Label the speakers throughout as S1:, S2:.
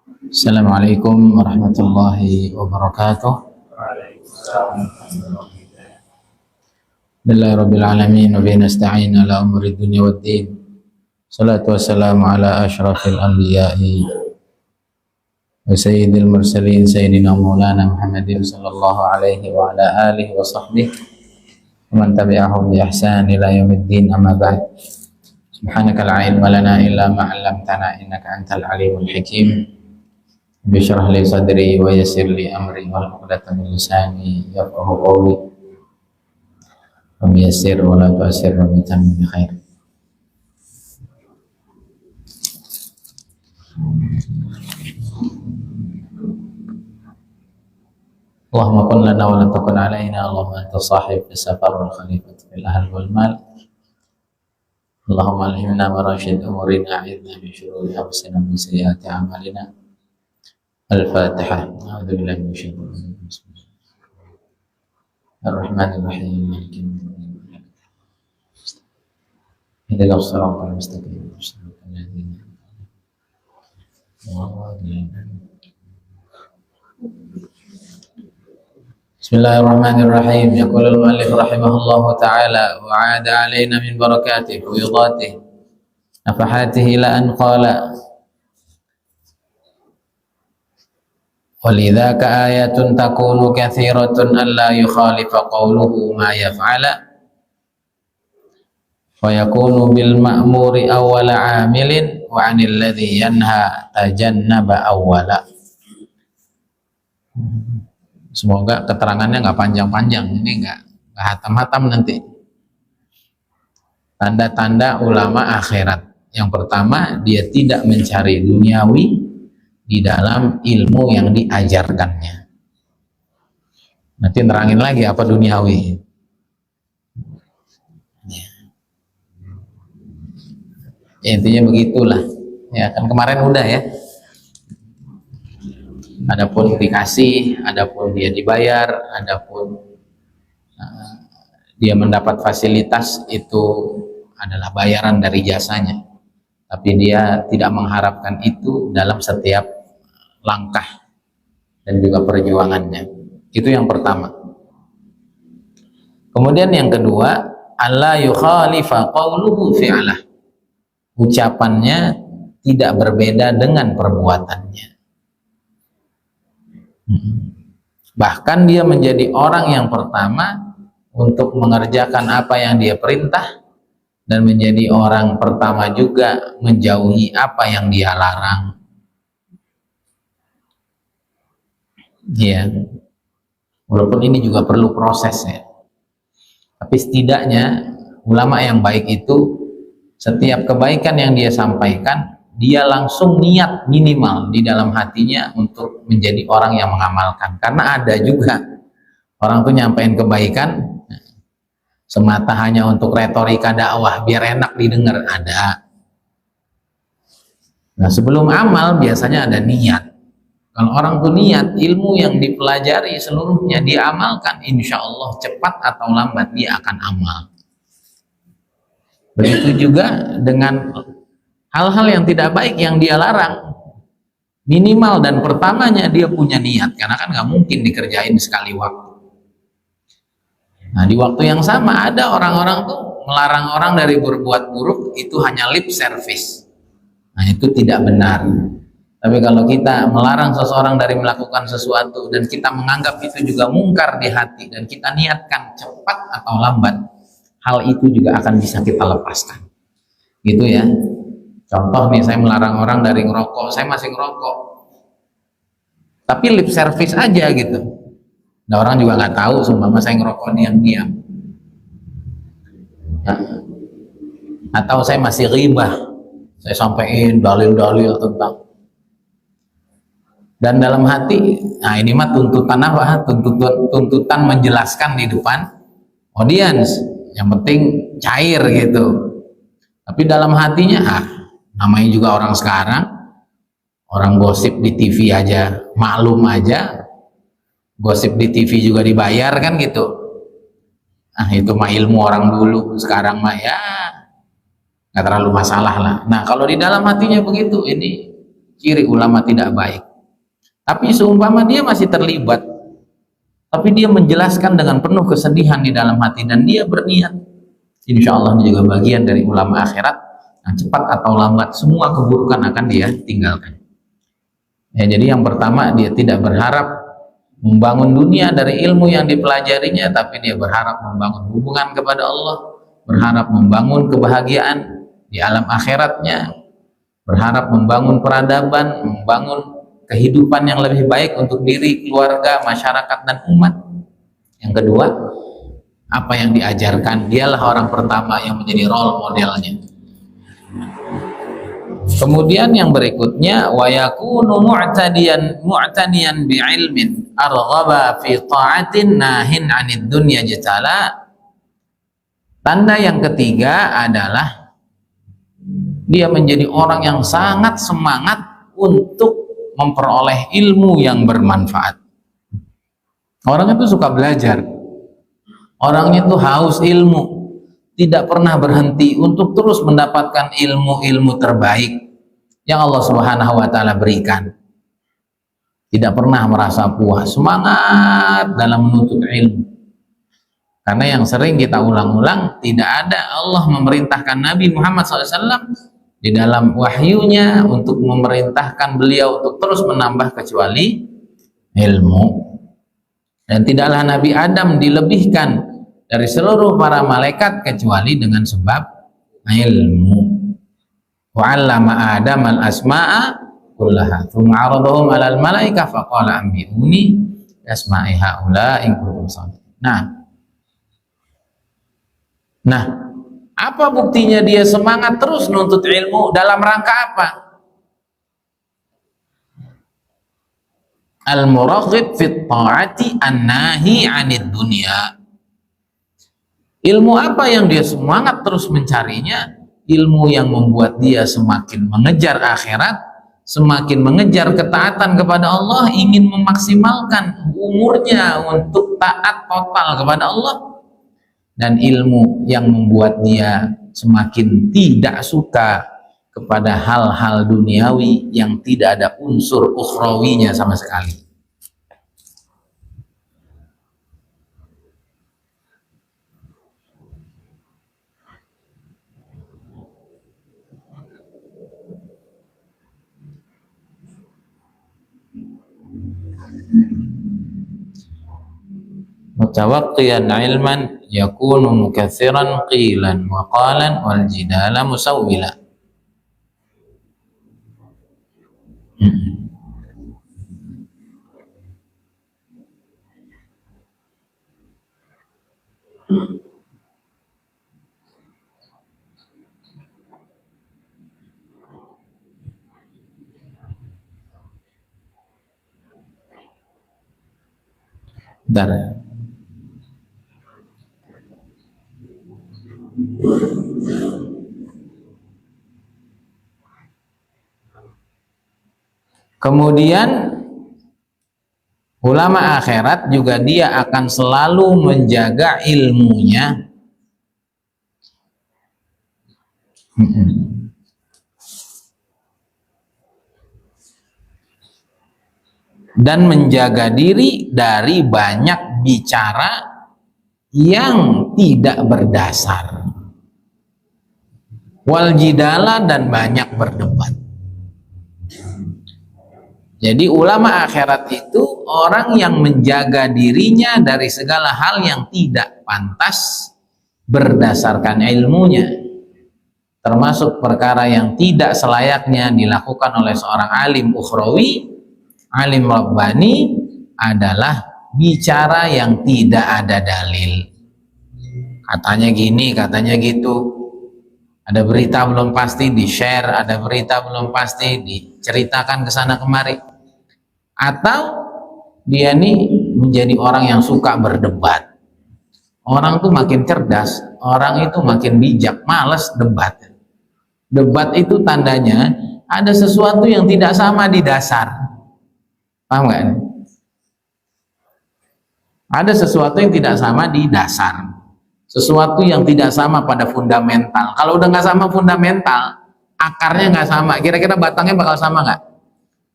S1: Assalamualaikum warahmatullahi wabarakatuh. Alhamdulillahirabbil alamin wa bihi nasta'in ala umuri dunya waddin. Salatu wassalamu ala asyrafil anbiya'i wa sayyidil mursalin sayyidina maulana Muhammadin sallallahu alaihi wa ala alihi wa sahbihi wa man tabi'ahum bi ihsan ila yaumiddin, amma ba'd. Subhanaka la ilma lana illa ma 'allamtana innaka antal alimul hakim. Bishrah li sadri wa yassir li amri wahlul 'uqdatam min lisani yafqahu qawli. Wa yassir wa la tu'assir wa bitammi bi khair. Allahumma kun lana wa la takun alaina. Allahumma anta sahib fis safar wal khalifatu fil ahl wal mal. Allahumma alhimna marashid umurina, a'idna min syururi anfusina min sayyiati a'malina. Al-Fatihah. A'udzu billahi minasyaitonir rajim. Ar-Rahmanir Rahim. Maliki yaumiddin. Ihdinas siratal mustaqim. Shiratal ladzina an'amta 'alaihim. Bismillahirrahmanirrahim. Yaqulul mu'allif rahimahullahu ta'ala wa 'ada 'alaina min barakatihi wa fuyudatihi nafahatihi ila an qala وَلِذَاكَ آيَةٌ تَكُونُ كَثِيرَةٌ أَلَّا يُخَالِفَ قَوْلُهُ مَا يَفْعَلَ وَيَكُونُ بِالْمَأْمُورِ أَوَّلَ عَامِلٍ وَعَنِ الَّذِي يَنْهَى تَجَنَّبَ أَوَّلَ. Semoga keterangannya nggak panjang-panjang, ini nggak hatam-hatam nanti. Tanda-tanda ulama akhirat. Yang pertama, dia tidak mencari duniawi di dalam ilmu yang diajarkannya. Nanti nerangin lagi apa duniawi. Ya, intinya begitulah. Ya kan kemarin udah ya. Adapun dikasih, adapun dia dibayar, adapun dia mendapat fasilitas, itu adalah bayaran dari jasanya. Tapi dia tidak mengharapkan itu dalam setiap langkah dan juga perjuangannya. Itu yang pertama. Kemudian yang kedua, alla yukhalifa qawluhu fi'lah. Ucapannya tidak berbeda dengan perbuatannya. Bahkan dia menjadi orang yang pertama untuk mengerjakan apa yang dia perintah, dan menjadi orang pertama juga menjauhi apa yang dia larang. Ya, walaupun ini juga perlu proses ya. Tapi setidaknya ulama yang baik itu setiap kebaikan yang dia sampaikan, dia langsung niat minimal di dalam hatinya untuk menjadi orang yang mengamalkan. Karena ada juga orang tuh nyampein kebaikan semata hanya untuk retorika dakwah biar enak didengar, ada. Nah, sebelum amal biasanya ada niat. Kalau orang tuh niat, ilmu yang dipelajari seluruhnya dia amalkan, insya Allah cepat atau lambat dia akan amal. Begitu juga dengan hal-hal yang tidak baik yang dia larang, minimal dan pertamanya dia punya niat, karena kan nggak mungkin dikerjain sekali waktu. Nah, di waktu yang sama ada orang-orang tuh melarang orang dari berbuat buruk, itu hanya lip service. Nah, itu tidak benar. Tapi kalau kita melarang seseorang dari melakukan sesuatu dan kita menganggap itu juga mungkar di hati dan kita niatkan cepat atau lambat, hal itu juga akan bisa kita lepaskan. Gitu ya. Contoh nih, saya melarang orang dari ngerokok, saya masih ngerokok. Tapi lip service aja gitu. Nah, orang juga nggak tahu seumpama saya ngerokok diam-diam. Nah, atau saya masih ghibah, saya sampaikan dalil-dalil tentang, dan dalam hati, nah ini mah tuntutan apa? Tuntutan menjelaskan di depan audiens, yang penting cair gitu. Tapi dalam hatinya, namanya juga orang sekarang, orang gosip di TV aja, maklum aja, gosip di TV juga dibayar kan gitu. Nah, itu mah ilmu orang dulu, sekarang mah ya nggak terlalu masalah lah. Nah, kalau di dalam hatinya begitu, ini ciri ulama tidak baik. Tapi seumpama dia masih terlibat, tapi dia menjelaskan dengan penuh kesedihan di dalam hati dan dia berniat, insya Allah ini juga bagian dari ulama akhirat. Nah, cepat atau lambat semua keburukan akan dia tinggalkan. Ya, jadi yang pertama, dia tidak berharap membangun dunia dari ilmu yang dipelajarinya, tapi dia berharap membangun hubungan kepada Allah, berharap membangun kebahagiaan di alam akhiratnya, berharap membangun peradaban, membangun kehidupan yang lebih baik untuk diri, keluarga, masyarakat, dan umat. Yang kedua, apa yang diajarkan, dialah orang pertama yang menjadi role modelnya. Kemudian yang berikutnya, wa yakunu mu'tadiyan bi'ilmin arghaba fi ta'atin nahin 'anid dunya jatala. Tanda yang ketiga adalah dia menjadi orang yang sangat semangat untuk memperoleh ilmu yang bermanfaat. Orang itu suka belajar, orang itu haus ilmu, tidak pernah berhenti untuk terus mendapatkan ilmu-ilmu terbaik yang Allah Subhanahu wa Ta'ala berikan. Tidak pernah merasa puas, semangat dalam menuntut ilmu. Karena yang sering kita ulang-ulang, tidak ada Allah memerintahkan Nabi Muhammad SAW di dalam wahyunya untuk memerintahkan beliau untuk terus menambah kecuali ilmu. Dan tidaklah Nabi Adam dilebihkan dari seluruh para malaikat kecuali dengan sebab ilmu. Wa 'allama Adam al-asma'a kullaha tsumma 'aradahum 'alal malaikah faqala anbi'uni asma'i haula in kuntum shadiqin. Nah, apa buktinya dia semangat terus nuntut ilmu? Dalam rangka apa? Al-muraghib fit ta'ati an-nahi 'anid dunya. Ilmu apa yang dia semangat terus mencarinya? Ilmu yang membuat dia semakin mengejar akhirat, semakin mengejar ketaatan kepada Allah, ingin memaksimalkan umurnya untuk taat total kepada Allah. Dan ilmu yang membuat dia semakin tidak suka kepada hal-hal duniawi yang tidak ada unsur ukhrawinya sama sekali. Mutawaqqiyan ilman yakunu mukatsiran qilan wa qalan wal jidala musawwila. Bentar. Kemudian ulama akhirat juga dia akan selalu menjaga ilmunya dan menjaga diri dari banyak bicara yang tidak berdasar, wal jidala, dan banyak berdebat. Jadi ulama akhirat itu orang yang menjaga dirinya dari segala hal yang tidak pantas berdasarkan ilmunya, termasuk perkara yang tidak selayaknya dilakukan oleh seorang alim ukhrawi, alim rabbani, adalah bicara yang tidak ada dalil. Katanya gini, katanya gitu. Ada berita belum pasti di-share, ada berita belum pasti diceritakan ke sana kemari. Atau dia nih menjadi orang yang suka berdebat. Orang tuh makin cerdas, orang itu makin bijak, malas debat. Debat itu tandanya ada sesuatu yang tidak sama di dasar. Paham nggak? Ada sesuatu yang tidak sama di dasar, sesuatu yang tidak sama pada fundamental. Kalau udah nggak sama fundamental, akarnya nggak sama, kira-kira batangnya bakal sama nggak?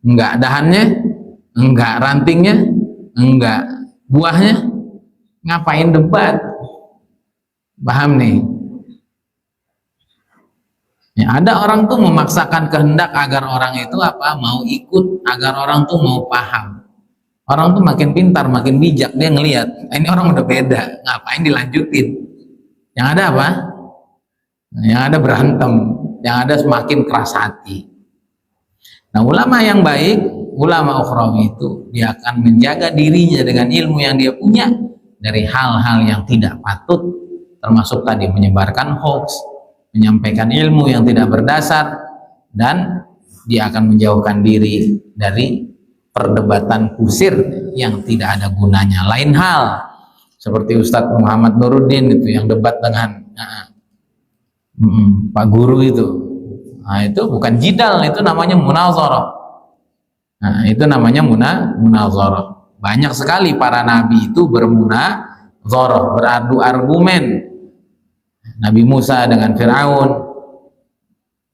S1: enggak dahannya, enggak rantingnya, enggak buahnya. Ngapain debat? Paham nih? Ya, ada orang tuh memaksakan kehendak agar orang itu apa? Mau ikut, agar orang tuh mau paham. Orang tuh makin pintar, makin bijak, dia ngelihat ini orang udah beda, ngapain dilanjutin? Yang ada apa? Yang ada berantem, yang ada semakin keras hati. Nah, ulama yang baik, ulama ukhrawi itu dia akan menjaga dirinya dengan ilmu yang dia punya dari hal-hal yang tidak patut, termasuk tadi menyebarkan hoax, menyampaikan ilmu yang tidak berdasar, dan dia akan menjauhkan diri dari perdebatan kusir yang tidak ada gunanya. Lain hal seperti Ustadz Muhammad Nuruddin itu yang debat dengan Pak Guru itu. Nah, itu bukan jidal, itu namanya munazarah. Nah, itu namanya munazarah. Banyak sekali para nabi itu bermunazarah, beradu argumen. Nabi Musa dengan Fir'aun,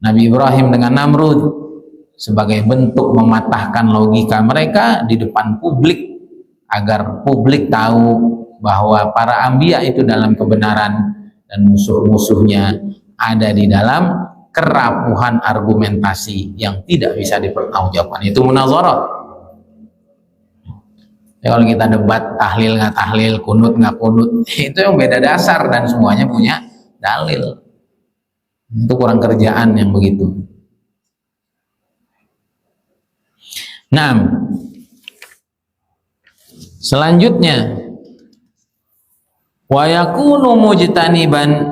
S1: Nabi Ibrahim dengan Namrud, sebagai bentuk mematahkan logika mereka di depan publik, agar publik tahu bahwa para anbiya itu dalam kebenaran dan musuh-musuhnya ada di dalam kerapuhan argumentasi yang tidak bisa dipertanggungjawabkan. Itu munazarah. Ya, kalau kita debat tahlil nggak tahlil, kunut nggak kunut, itu yang beda dasar dan semuanya punya dalil. Itu kurang kerjaan yang begitu. Nah, selanjutnya wa yakunu mujtaniban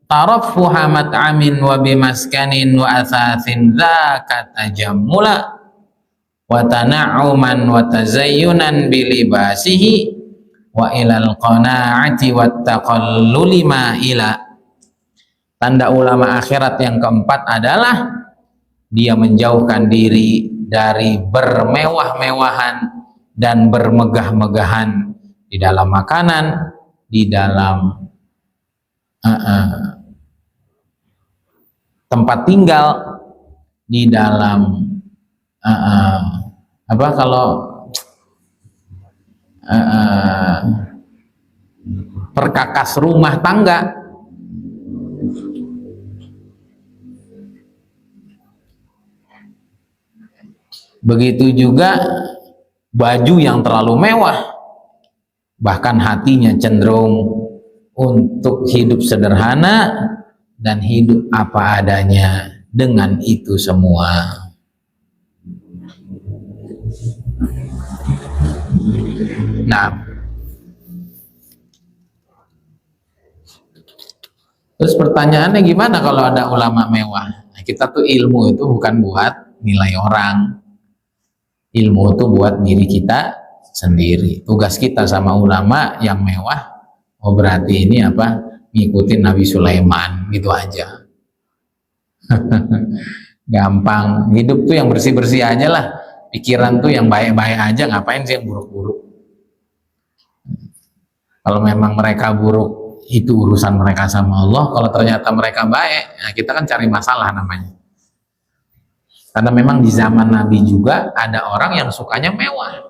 S1: taraffuha mat'amin wa bimaskanin wa asathin dzaka tajammula wa tana'uman wa tazayyunan bilibasihi wa ilal qana'ati wat taqalluli ma ila. Tanda ulama akhirat yang keempat adalah dia menjauhkan diri dari bermewah-mewahan dan bermegah-megahan di dalam makanan, di dalam tempat tinggal, di dalam apa kalau perkakas rumah tangga. Begitu juga baju yang terlalu mewah, bahkan hatinya cenderung untuk hidup sederhana dan hidup apa adanya dengan itu semua. Nah, terus pertanyaannya gimana kalau ada ulama mewah? Nah, kita tuh ilmu itu bukan buat nilai orang, ilmu itu buat diri kita sendiri. Tugas kita sama ulama yang mewah, oh berarti ini apa? Ngikutin Nabi Sulaiman gitu aja. Gampang, hidup tuh yang bersih-bersih aja lah, pikiran tuh yang baik-baik aja, ngapain sih yang buruk-buruk? Kalau memang mereka buruk, itu urusan mereka sama Allah. Kalau ternyata mereka baik, ya kita kan cari masalah namanya. Karena memang di zaman Nabi juga ada orang yang sukanya mewah.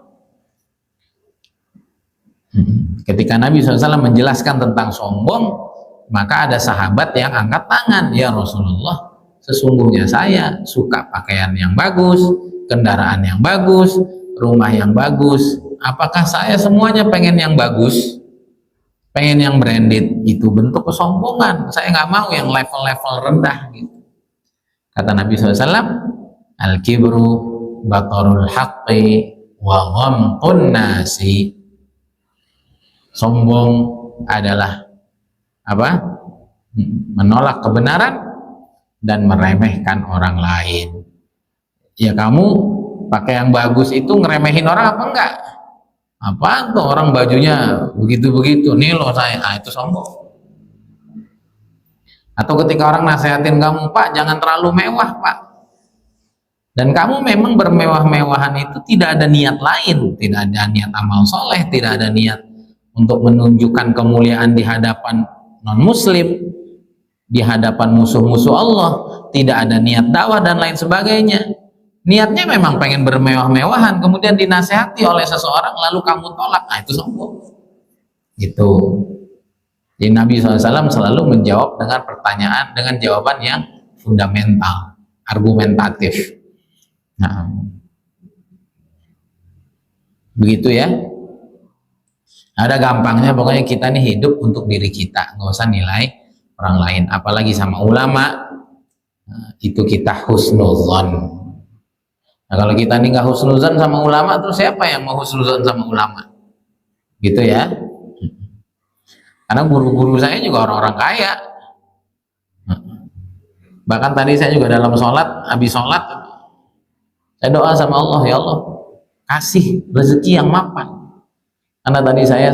S1: Ketika Nabi SAW menjelaskan tentang sombong, maka ada sahabat yang angkat tangan, ya Rasulullah, sesungguhnya saya suka pakaian yang bagus, kendaraan yang bagus, rumah yang bagus. Apakah saya semuanya pengen yang bagus? Pengen yang branded? Itu bentuk kesombongan. Saya nggak mau yang level-level rendah gitu. Kata Nabi SAW, al-kibru batarul haqqi wa ghamtun nasi. Sombong adalah apa? Menolak kebenaran dan meremehkan orang lain. Ya kamu pakai yang bagus itu ngeremehin orang apa enggak? Apaan tuh orang bajunya begitu-begitu, nih loh saya, itu sombong. Atau ketika orang nasihatin kamu, Pak jangan terlalu mewah Pak, dan kamu memang bermewah-mewahan itu tidak ada niat lain, tidak ada niat amal soleh, tidak ada niat untuk menunjukkan kemuliaan di hadapan non-muslim, di hadapan musuh-musuh Allah, tidak ada niat dakwah dan lain sebagainya. Niatnya memang pengen bermewah-mewahan, kemudian dinasehati oleh seseorang lalu kamu tolak, nah itu sombong. Gitu. Jadi Nabi SAW selalu menjawab dengan pertanyaan, dengan jawaban yang fundamental, argumentatif. Nah, begitu ya. Ada gampangnya, pokoknya kita nih hidup untuk diri kita, nggak usah nilai orang lain, apalagi sama ulama. Itu kita husnuzon. Nah kalau kita nih nggak husnuzon sama ulama, terus siapa yang mau husnuzon sama ulama? Gitu ya. Karena guru-guru saya juga orang-orang kaya. Bahkan tadi saya juga dalam sholat, habis sholat saya doa sama Allah, ya Allah kasih rezeki yang mapan. Karena tadi saya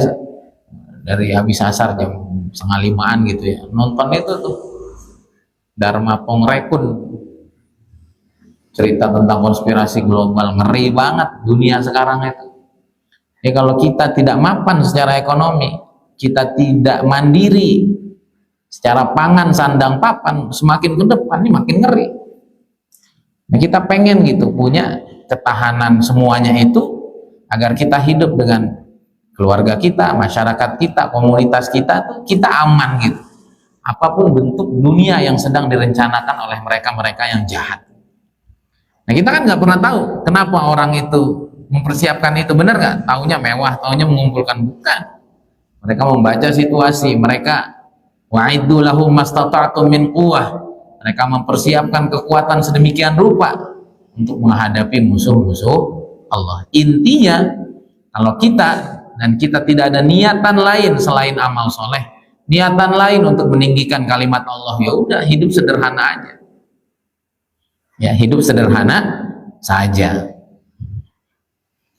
S1: dari habis asar jam 4:30 gitu ya, nonton itu tuh Dharma Pongrekun, cerita tentang konspirasi global, ngeri banget dunia sekarang itu. Ya kalau kita tidak mapan secara ekonomi, kita tidak mandiri secara pangan sandang papan, semakin ke depan ini makin ngeri. Nah, kita pengen gitu punya ketahanan semuanya itu agar kita hidup dengan keluarga kita, masyarakat kita, komunitas kita tuh kita aman gitu. Apapun bentuk dunia yang sedang direncanakan oleh mereka-mereka yang jahat. Nah kita kan nggak pernah tahu kenapa orang itu mempersiapkan itu, benar nggak? Taunya mewah, taunya mengumpulkan, bukan. Mereka membaca situasi, mereka wa'iddu lahum mastata'tum min quwwah. Mereka mempersiapkan kekuatan sedemikian rupa untuk menghadapi musuh-musuh Allah. Intinya kalau kita tidak ada niatan lain selain amal soleh, niatan lain untuk meninggikan kalimat Allah, ya udah hidup sederhana aja. Ya hidup sederhana saja.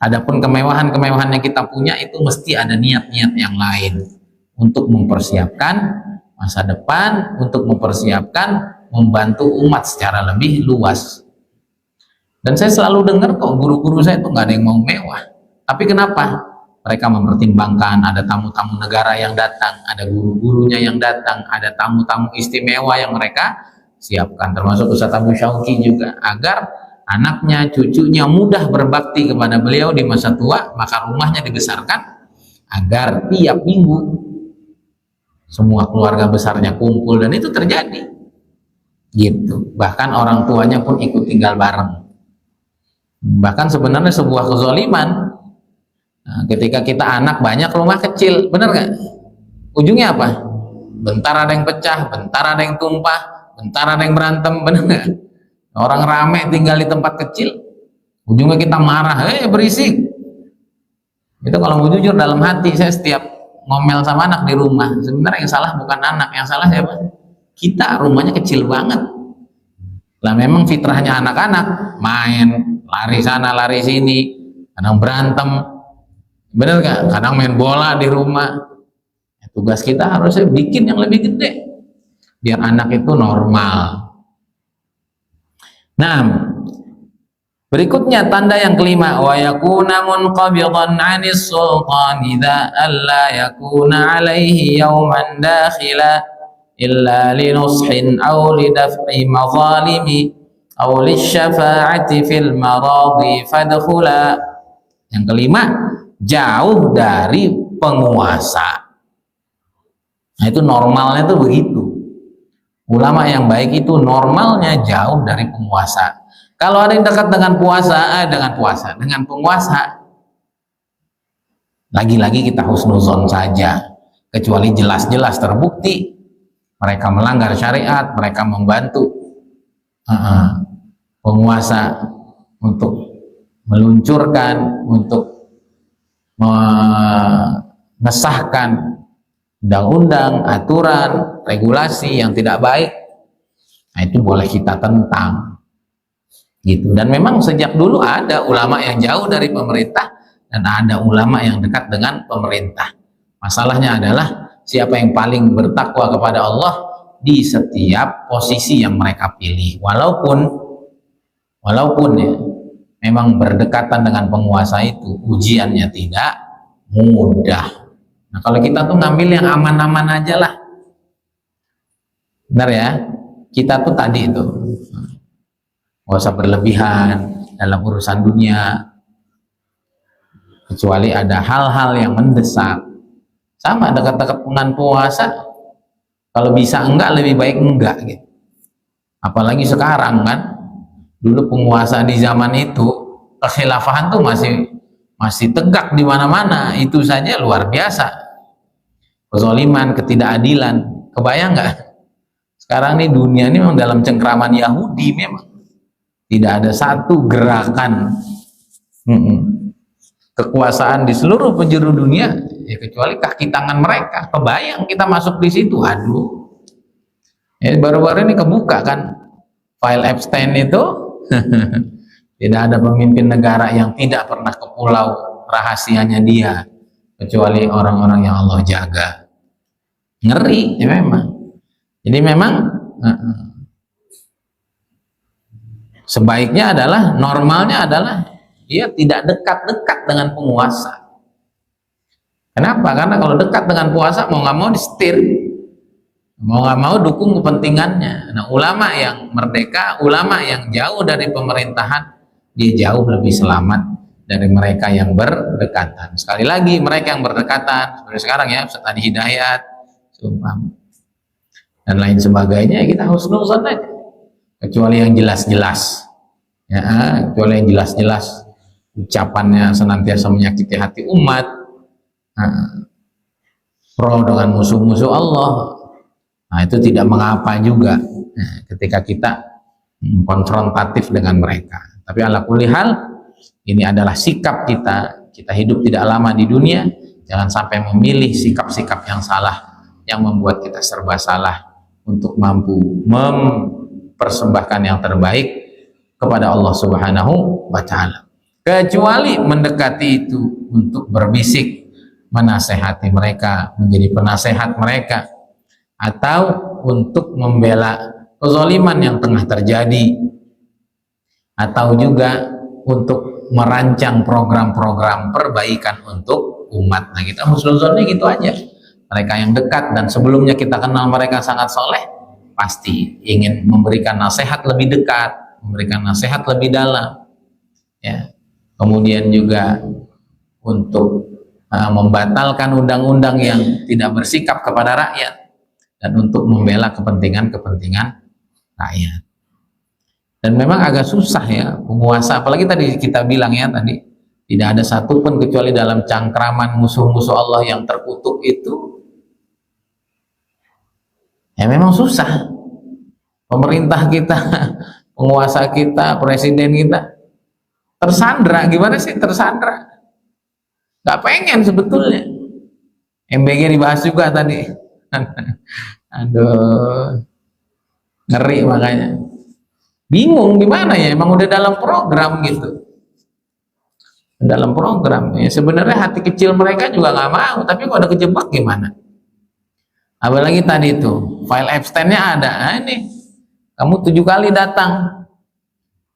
S1: Adapun kemewahan-kemewahan yang kita punya itu mesti ada niat-niat yang lain untuk mempersiapkan masa depan, untuk mempersiapkan membantu umat secara lebih luas. Dan saya selalu dengar kok guru-guru saya itu nggak ada yang mau mewah. Tapi kenapa? Mereka mempertimbangkan ada tamu-tamu negara yang datang, ada guru-gurunya yang datang, ada tamu-tamu istimewa yang mereka siapkan, termasuk Ustaz Abu Syauqi juga, agar anaknya, cucunya mudah berbakti kepada beliau di masa tua, maka rumahnya dibesarkan agar tiap minggu semua keluarga besarnya kumpul, dan itu terjadi gitu. Bahkan orang tuanya pun ikut tinggal bareng. Bahkan sebenarnya sebuah kezaliman, nah, ketika kita anak banyak rumah kecil, bener gak? Ujungnya apa? Bentar ada yang pecah, bentar ada yang tumpah, bentar ada yang berantem, bener gak? Orang rame tinggal di tempat kecil, ujungnya kita marah, berisik. Itu kalau mau jujur dalam hati, saya setiap ngomel sama anak di rumah, sebenarnya yang salah bukan anak, yang salah siapa? Kita, rumahnya kecil banget. Lah memang fitrahnya anak-anak main, lari sana lari sini, kadang berantem, bener gak? Kadang main bola di rumah. Tugas kita harusnya bikin yang lebih gede biar anak itu normal. Nah, berikutnya tanda yang kelima, wa yakuna munqabidan 'anis sultan idza alla yakuna 'alaihi yawman dakhila illa linushin aw lidaf'i mazalimi aw lisyafa'ati fil maradi fadkhula. Yang kelima, jauh dari penguasa. Nah itu normalnya tuh begitu. Ulama yang baik itu normalnya jauh dari penguasa. Kalau ada yang dekat dengan dengan penguasa, lagi-lagi kita husnuzon saja, kecuali jelas-jelas terbukti mereka melanggar syariat, mereka membantu penguasa untuk meluncurkan, untuk mengesahkan undang-undang, aturan, regulasi yang tidak baik. Nah itu boleh kita tentang gitu. Dan memang sejak dulu ada ulama yang jauh dari pemerintah dan ada ulama yang dekat dengan pemerintah. Masalahnya adalah siapa yang paling bertakwa kepada Allah di setiap posisi yang mereka pilih, walaupun ya memang berdekatan dengan penguasa itu ujiannya tidak mudah. Nah kalau kita tuh ngambil yang aman-aman aja lah, benar ya, kita tuh tadi itu nggak usah berlebihan, dalam urusan dunia, kecuali ada hal-hal yang mendesak. Sama dekat-dekat bulan puasa, kalau bisa enggak lebih baik enggak gitu. Apalagi sekarang kan, dulu penguasa di zaman itu kekhilafahan tuh masih tegak di mana-mana, itu saja luar biasa. Kezaliman, ketidakadilan, kebayang nggak? Sekarang nih dunia ini memang dalam cengkraman Yahudi, memang tidak ada satu gerakan kekuasaan di seluruh penjuru dunia ya kecuali kaki tangan mereka. Kebayang kita masuk di situ, aduh. Ya, baru-baru ini kebuka kan file Epstein itu. Tidak ada pemimpin negara yang tidak pernah ke pulau rahasianya dia kecuali orang-orang yang Allah jaga. Ngeri ya memang. Jadi memang sebaiknya adalah, normalnya adalah dia tidak dekat-dekat dengan penguasa. Kenapa? Karena kalau dekat dengan penguasa mau nggak mau disetir, mau nggak mau dukung kepentingannya. Nah, ulama yang merdeka, ulama yang jauh dari pemerintahan, dia jauh lebih selamat dari mereka yang berdekatan. Sekali lagi, mereka yang berdekatan seperti sekarang ya, Ustaz Adi Hidayat, dan lain sebagainya, kita husnuzon aja. Kecuali yang jelas-jelas, ya, kecuali yang jelas-jelas ucapannya senantiasa menyakiti hati umat, pro dengan musuh-musuh Allah. Nah, itu tidak mengapa juga ketika kita konfrontatif dengan mereka. Tapi ala kulli hal, ini adalah sikap kita. Kita hidup tidak lama di dunia, jangan sampai memilih sikap-sikap yang salah yang membuat kita serba salah untuk mampu mempersembahkan yang terbaik kepada Allah Subhanahu wa Ta'ala. Kecuali mendekati itu untuk berbisik, menasehati mereka, menjadi penasehat mereka, atau untuk membela kezaliman yang tengah terjadi, atau juga untuk merancang program-program perbaikan untuk umat. Nah, kita husnuzonnya gitu aja. Mereka yang dekat dan sebelumnya kita kenal mereka sangat soleh, pasti ingin memberikan nasihat lebih dekat, memberikan nasihat lebih dalam, ya. Kemudian juga untuk membatalkan undang-undang yang tidak bersikap kepada rakyat, dan untuk membela kepentingan-kepentingan rakyat. Dan memang agak susah ya penguasa, apalagi tadi kita bilang ya tadi, tidak ada satupun kecuali dalam cangkraman musuh-musuh Allah yang terkutuk itu. Ya memang susah. Pemerintah kita, penguasa kita, presiden kita tersandra. Gimana sih tersandra? Gak pengen sebetulnya. MBG dibahas juga tadi. Aduh, ngeri makanya. Bingung gimana ya, emang udah dalam program gitu. Dalam program. Ya sebenarnya hati kecil mereka juga nggak mau, tapi kalau udah kejebak gimana? Apalagi tadi itu file Epstein-nya ada. Nah, ini kamu 7 kali datang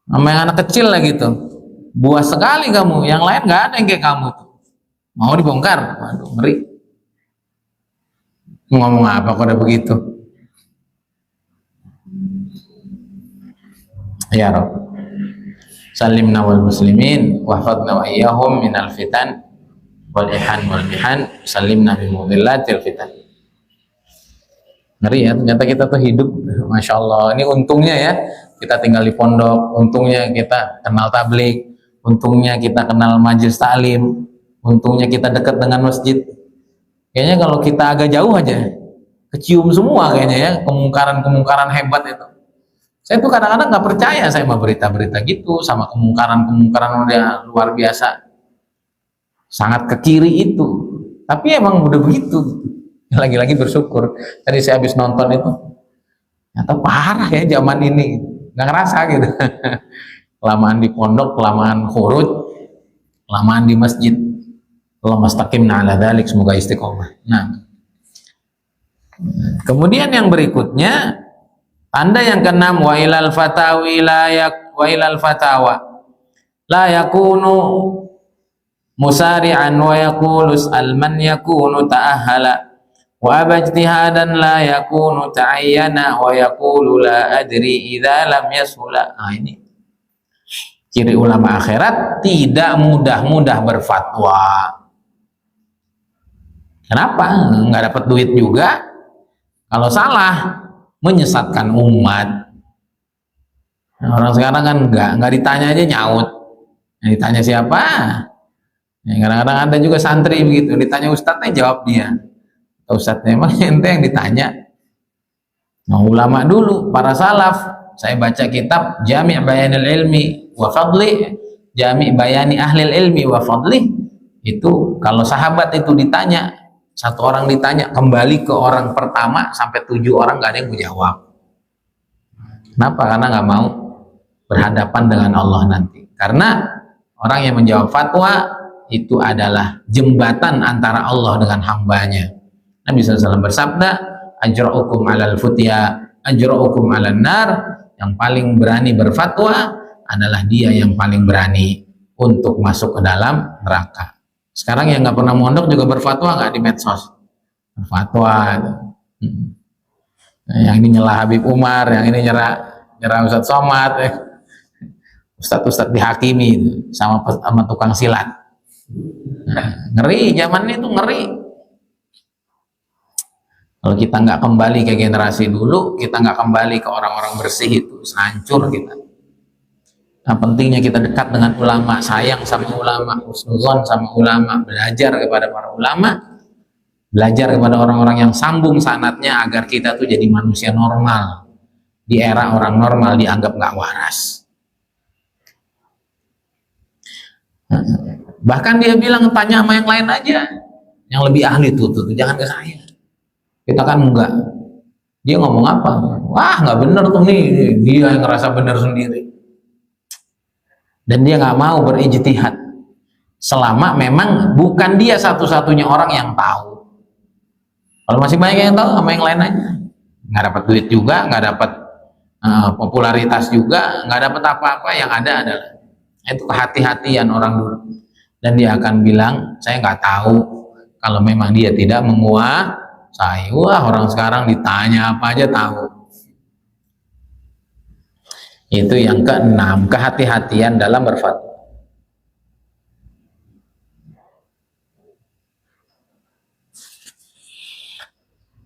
S1: sama yang anak kecil lah gitu, buas sekali kamu, yang lain nggak ada yang kayak kamu tuh. Mau dibongkar? Waduh, ngeri. Ngomong apa kalau udah begitu? Ya Rabb, salimna wal muslimin wahfadna wa iyyahum minal fitan wal ihan wal mihan, salimna bi mudillatil fitan. Ngeri ya, ternyata kita tuh hidup, Masya Allah. Ini untungnya ya, kita tinggal di pondok, untungnya kita kenal tabligh, untungnya kita kenal majelis taklim, untungnya kita dekat dengan masjid. Kayaknya kalau kita agak jauh aja, kecium semua kayaknya ya, kemungkaran-kemungkaran hebat itu. Saya tuh kadang-kadang nggak percaya saya sama berita-berita gitu, sama kemungkaran-kemungkaran udah luar biasa, sangat ke kiri itu. Tapi emang udah begitu. Lagi-lagi bersyukur. Tadi saya habis nonton itu, ternyata parah ya zaman ini, nggak ngerasa gitu. Kelamaan di pondok, kelamaan khurud, kelamaan di masjid. Allahumma astaqimna ala dzalik, semoga istiqomah. Nah, kemudian yang berikutnya, tanda yang keenam, wa ilal fatawi wa ilal fatawa la yakunu musari'an wa yaqulus man yakunu ta'ahala wa abajtihadan la yakunu ta'ayyana wa yaqulu la adri idza lam yasula. Nah, ini Ciri ulama akhirat tidak mudah-mudah berfatwa. Kenapa? Nggak dapat duit juga. Kalau salah, menyesatkan umat. Nah, orang sekarang kan nggak ditanya aja nyaut. Yang ditanya siapa? Ya, kadang-kadang ada juga santri begitu, ditanya ustadznya jawab dia. Ustadznya emang ente yang ditanya. Nah, ulama dulu, para salaf, saya baca kitab Jami' Bayanil Ilmi wa Fadli, Jami' Bayani Ahlil Ilmi wa Fadli, itu kalau sahabat itu ditanya, satu orang ditanya, kembali ke orang pertama sampai 7 orang gak ada yang menjawab. Kenapa? Karena nggak mau berhadapan dengan Allah nanti. Karena orang yang menjawab fatwa itu adalah jembatan antara Allah dengan hambanya. Nabi SAW bersabda, ajra'ukum alal futya, ajra'ukum alan nar. Yang paling berani berfatwa adalah dia yang paling berani untuk masuk ke dalam neraka. Sekarang yang nggak pernah mondok juga berfatwa nggak di medsos? Berfatwa. Yang ini nyela Habib Umar, yang ini nyerah Ustadz Somad, Ustadz dihakimi sama tukang silat. Ngeri, zaman itu ngeri. Kalau kita nggak kembali ke generasi dulu, kita nggak kembali ke orang-orang bersih itu, hancur kita. Nah, pentingnya kita dekat dengan ulama, sayang sama ulama, husnuzon sama ulama, belajar kepada para ulama, belajar kepada orang-orang yang sambung sanadnya agar kita tuh jadi manusia normal. Di era orang normal dianggap nggak waras. Bahkan dia bilang tanya sama yang lain aja, yang lebih ahli tuh jangan ke saya. Kita kan enggak. Dia ngomong apa? Wah, nggak bener tuh nih, dia yang ngerasa bener sendiri. Dan dia nggak mau berijtihad selama memang bukan dia satu-satunya orang yang tahu. Kalau masih banyak yang tahu, sama yang lain aja. Nggak dapat duit juga, nggak dapat popularitas juga, nggak dapat apa-apa. Yang ada adalah itu kehati-hatian orang dulu. Dan dia akan bilang, saya nggak tahu. Kalau memang dia tidak menguasai. Wah, orang sekarang ditanya apa aja tahu. Itu yang keenam, kehati-hatian dalam berfatwa.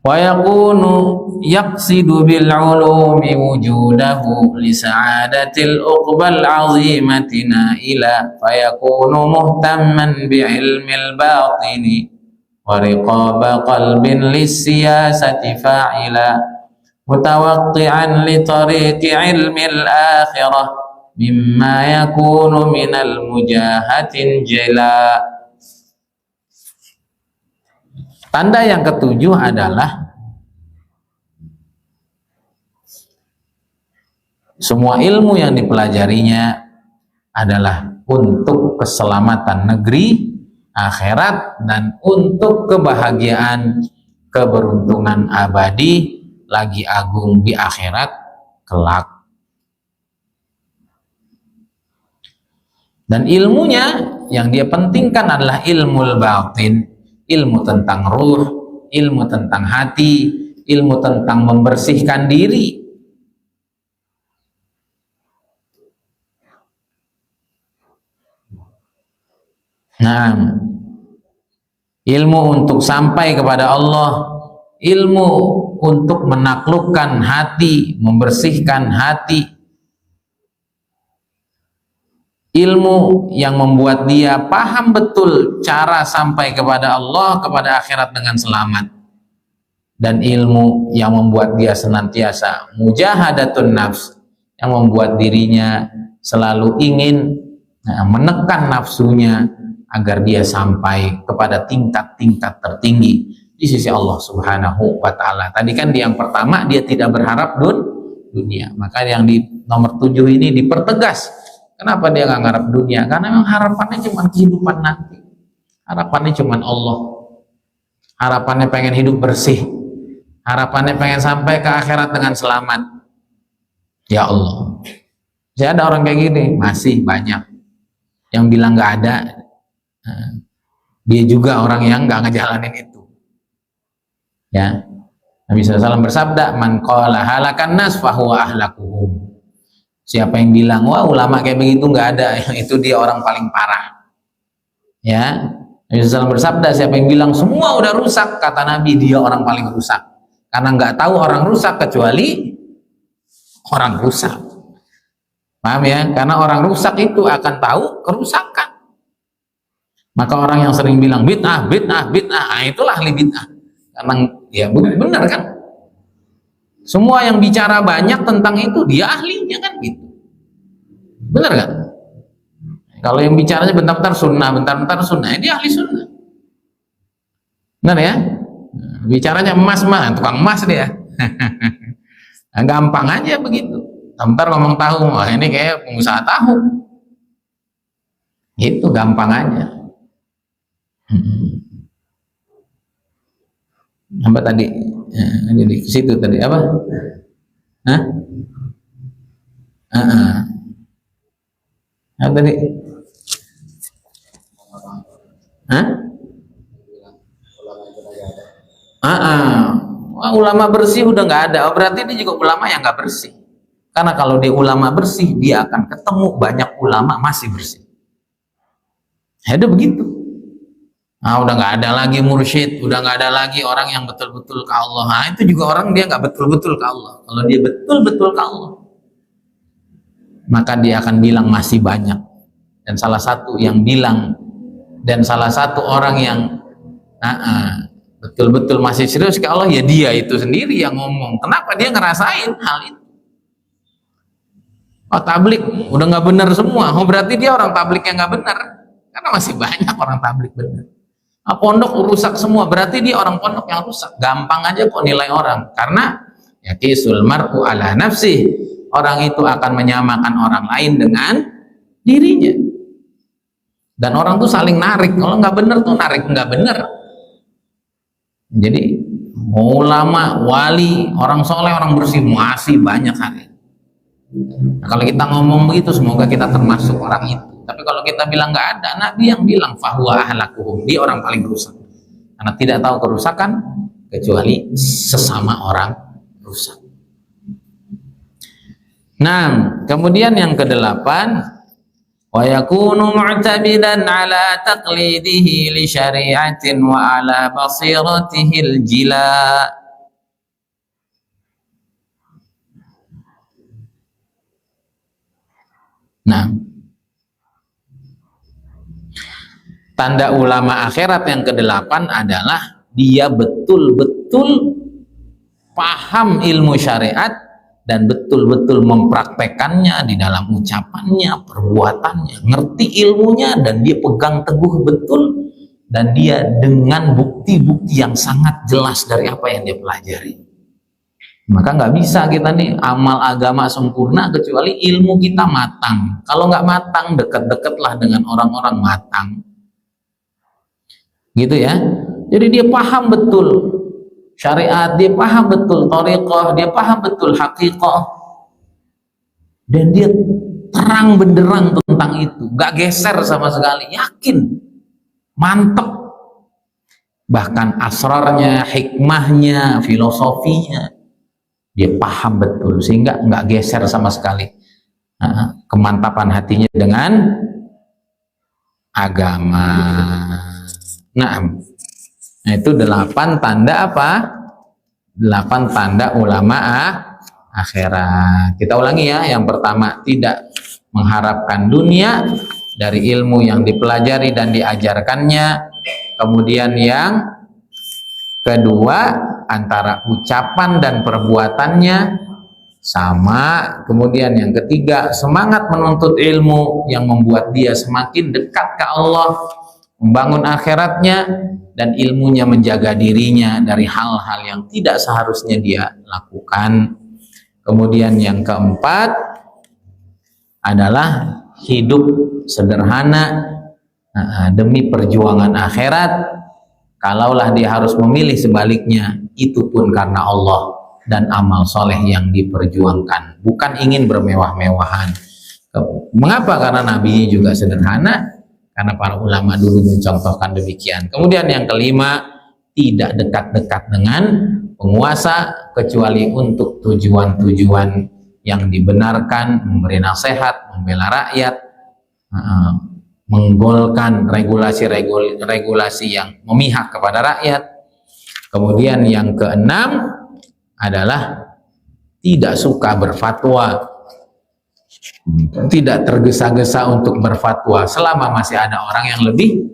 S1: Wa yakunu yaqsidu bil ulumi wujudahu li sa'adatil uqbal azimatina ila fa yakunu muhtamman bi ilmil batini wa riqaba qalbin lis siyasati fa'ila mutawaqqi'an li tariqi ilmil akhirah mimma yakunu minal mujahatin jala. Tanda yang ketujuh adalah semua ilmu yang dipelajarinya adalah untuk keselamatan negeri, akhirat, dan untuk kebahagiaan, keberuntungan abadi lagi agung di akhirat kelak. Dan ilmunya yang dia pentingkan adalah ilmu batin, ilmu tentang ruh, ilmu tentang hati, ilmu tentang membersihkan diri. Nah, ilmu untuk sampai kepada Allah, ilmu untuk menaklukkan hati, membersihkan hati, ilmu yang membuat dia paham betul cara sampai kepada Allah, kepada akhirat dengan selamat, dan ilmu yang membuat dia senantiasa mujahadatun nafs, yang membuat dirinya selalu ingin menekan nafsunya agar dia sampai kepada tingkat-tingkat tertinggi di sisi Allah Subhanahu wa Ta'ala. Tadi kan di yang pertama dia tidak berharap dunia, maka yang di nomor 7 ini dipertegas. Kenapa dia nggak ngarep dunia? Karena memang harapannya cuma kehidupan nanti. Harapannya cuma Allah. Harapannya pengen hidup bersih. Harapannya pengen sampai ke akhirat dengan selamat. Ya Allah. Saya ada orang kayak gini, masih banyak. Yang bilang nggak ada. Dia juga orang yang nggak ngejalanin itu. Ya. Nabi SAW bersabda, man qala halakan nas fahuwa ahlakuhum. Siapa yang bilang wah ulama kayak begitu nggak ada, itu dia orang paling parah. Ya, Nabi SAW bersabda, siapa yang bilang semua udah rusak, kata Nabi, dia orang paling rusak. Karena nggak tahu orang rusak kecuali orang rusak. Paham ya? Karena orang rusak itu akan tahu kerusakan. Maka orang yang sering bilang bid'ah, bid'ah, bid'ah, nah itulah ahli bid'ah. Karena ya benar kan? Semua yang bicara banyak tentang itu dia ahlinya kan gitu. Benar kan? Kalau yang bicaranya bentar-bentar sunnah, dia ahli sunnah. Benar ya? Bicaranya emas mah, tukang emas dia. Gampang aja begitu. Bentar ngomong tahu, wah ini kayak pengusaha tahu. Itu gampang aja. Apa tadi? Jadi ke situ tadi apa? Hah? Apa tadi? Hah? Wah, ulama bersih udah nggak ada. Oh, berarti ini juga ulama yang nggak bersih. Karena kalau dia ulama bersih, dia akan ketemu banyak ulama masih bersih. Ada begitu. Nah, udah nggak ada lagi mursyid, udah nggak ada lagi orang yang betul-betul ke Allah. Nah, itu juga orang dia nggak betul-betul ke Allah. Kalau dia betul-betul ke Allah, maka dia akan bilang masih banyak. Dan salah satu yang bilang, dan salah satu orang yang betul-betul masih serius ke Allah, ya dia itu sendiri yang ngomong. Kenapa dia ngerasain hal itu? Oh, tablik udah nggak benar semua. Oh, berarti dia orang tablik yang nggak benar. Karena masih banyak orang tablik benar. Nah, pondok rusak semua, berarti dia orang pondok yang rusak. Gampang aja kok nilai orang. Karena ya kisul mar'u ala nafsih. Orang itu akan menyamakan orang lain dengan dirinya. Dan orang tuh saling narik. Kalau nggak benar tuh narik nggak benar. Jadi ulama, wali, orang soleh, orang bersih masih banyak hari. Nah, kalau kita ngomong begitu, semoga kita termasuk orang itu. Tapi kalau kita bilang nggak ada, Nabi yang bilang fahuwa ahlakuhum, dia orang paling rusak. Karena tidak tahu kerusakan kecuali sesama orang rusak. Nah, kemudian yang kedelapan, wa yakunu mu'tabidan ala taqlidihi li syari'atin wa ala basiratihil jila. Nah, tanda ulama akhirat yang kedelapan adalah dia betul-betul paham ilmu syariat dan betul-betul mempraktekannya di dalam ucapannya, perbuatannya, ngerti ilmunya dan dia pegang teguh betul, dan dia dengan bukti-bukti yang sangat jelas dari apa yang dia pelajari. Maka nggak bisa kita nih amal agama sempurna kecuali ilmu kita matang. Kalau nggak matang, deket-deketlah dengan orang-orang matang. Gitu ya. Jadi dia paham betul syariat, dia paham betul thariqah, dia paham betul haqiqah, dan dia terang benderang tentang itu, nggak geser sama sekali, yakin, mantep. Bahkan asrarnya, hikmahnya, filosofinya dia paham betul, sehingga nggak geser sama sekali. Kemantapan hatinya dengan agama. Nah, itu 8 tanda apa? 8 tanda ulama akhirat. Kita ulangi ya. Yang pertama, tidak mengharapkan dunia dari ilmu yang dipelajari dan diajarkannya. Kemudian yang kedua, antara ucapan dan perbuatannya sama. Kemudian yang ketiga, semangat menuntut ilmu yang membuat dia semakin dekat ke Allah, membangun akhiratnya, dan ilmunya menjaga dirinya dari hal-hal yang tidak seharusnya dia lakukan. Kemudian yang keempat adalah hidup sederhana demi perjuangan akhirat. Kalaulah dia harus memilih sebaliknya, itu pun karena Allah dan amal soleh yang diperjuangkan, bukan ingin bermewah-mewahan. Mengapa? Karena Nabi juga sederhana, karena para ulama dulu mencontohkan demikian. Kemudian yang kelima, tidak dekat-dekat dengan penguasa kecuali untuk tujuan-tujuan yang dibenarkan, memberi nasihat, membela rakyat, menggolkan regulasi-regulasi yang memihak kepada rakyat. Kemudian yang keenam adalah tidak suka berfatwa, tidak tergesa-gesa untuk berfatwa selama masih ada orang yang lebih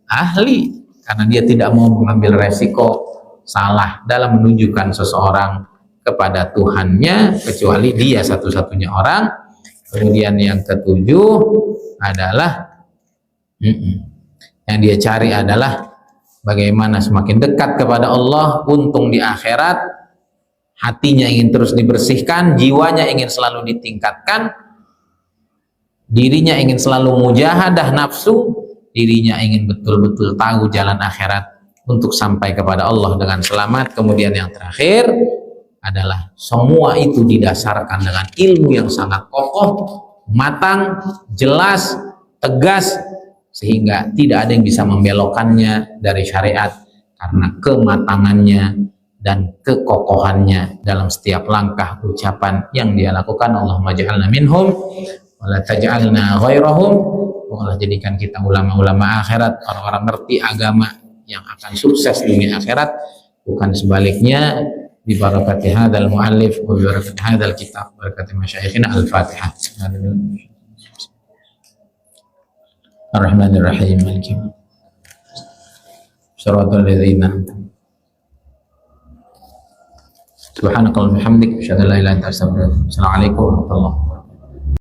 S1: ahli, karena dia tidak mau mengambil resiko salah dalam menunjukkan seseorang kepada Tuhannya kecuali dia satu-satunya orang. Kemudian yang ketujuh adalah yang dia cari adalah bagaimana semakin dekat kepada Allah, untung di akhirat, hatinya ingin terus dibersihkan, jiwanya ingin selalu ditingkatkan, dirinya ingin selalu mujahadah nafsu, dirinya ingin betul-betul tahu jalan akhirat untuk sampai kepada Allah dengan selamat. Kemudian yang terakhir adalah semua itu didasarkan dengan ilmu yang sangat kokoh, matang, jelas, tegas, sehingga tidak ada yang bisa membelokkannya dari syariat karena kematangannya dan kekokohannya dalam setiap langkah ucapan yang dia lakukan. Allahumma ja'alna minhum wa la taj'alna ghairahum. Allah jadikan kita ulama-ulama akhirat, orang-orang ngerti agama yang akan sukses dunia akhirat, bukan sebaliknya. Bi barakati hadzal muallif wa bi barakati hadzal kitab, barakati masyayikhina. Al-Fatihah. Ar-Rahmanir Rahim. Maliki Shiratal ladzina Subhanakallahumma wa bihamdika asyhadu an la ilaha illa anta astaghfiruka wa atubu ilaik. Assalamualaikum warahmatullahi wabarakatuh.